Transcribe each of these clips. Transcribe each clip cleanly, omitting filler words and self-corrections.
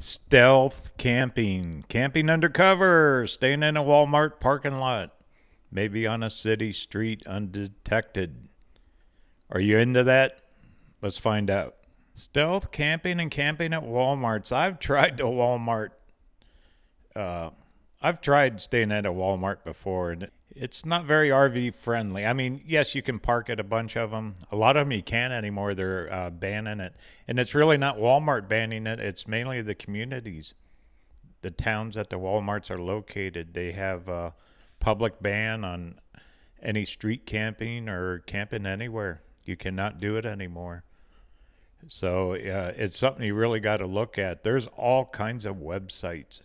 Stealth camping, camping undercover, staying in a Walmart parking lot, maybe on a city street undetected. Are you into that? Let's find out. Stealth camping and camping at Walmarts. Uh, I've tried staying at a Walmart before, and it's not very RV friendly. I mean, yes, you can park at a bunch of them. A lot of them you can't anymore. They're banning it, and it's really not Walmart banning it. It's mainly the communities, the towns that the WalMarts are located. They have a public ban on any street camping or camping anywhere. You cannot do it anymore. So it's something you really got to look at. There's all kinds of websites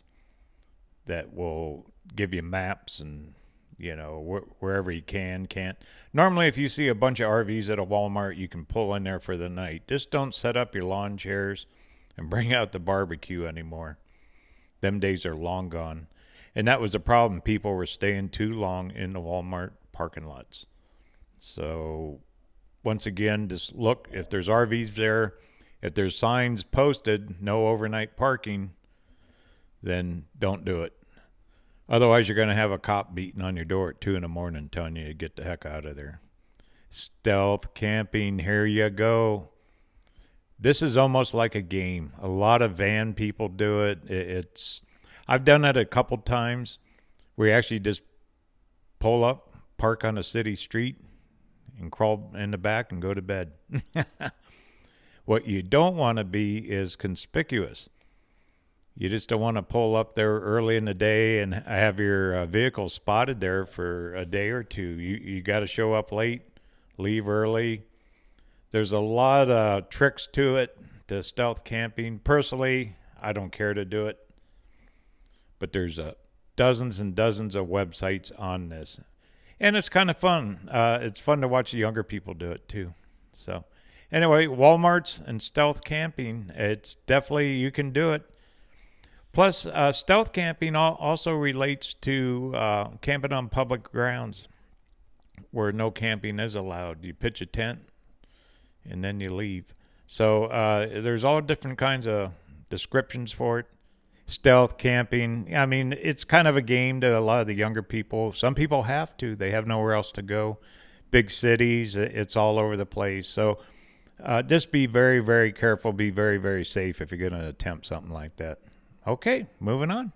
that will give you maps and wherever you can't. Normally, if you see a bunch of RVs at a Walmart, you can pull in there for the night. Just don't set up your lawn chairs and bring out the barbecue anymore. Them days are long gone. And that was the problem. People were staying too long in the Walmart parking lots. So once again, just look if there's RVs there, if there's signs posted, no overnight parking, then don't do it. Otherwise, you're going to have a cop beating on your door at 2 in the morning telling you to get the heck out of there. Stealth camping, here you go. This is almost like a game. A lot of van people do it. I've done it a couple times. We actually just pull up, park on a city street, and crawl in the back and go to bed. What you don't want to be is conspicuous. You just don't want to pull up there early in the day and have your vehicle spotted there for a day or two. You got to show up late, leave early. There's a lot of tricks to it, to stealth camping. Personally, I don't care to do it. But there's dozens and dozens of websites on this. And it's kind of fun. It's fun to watch the younger people do it too. So anyway, Walmarts and stealth camping, it's definitely, you can do it. Plus, stealth camping also relates to camping on public grounds where no camping is allowed. You pitch a tent and then you leave. So there's all different kinds of descriptions for it. Stealth camping, I mean, it's kind of a game to a lot of the younger people. Some people have to. They have nowhere else to go. Big cities, it's all over the place. So just be very, very careful. Be very, very safe if you're going to attempt something like that. Okay, moving on.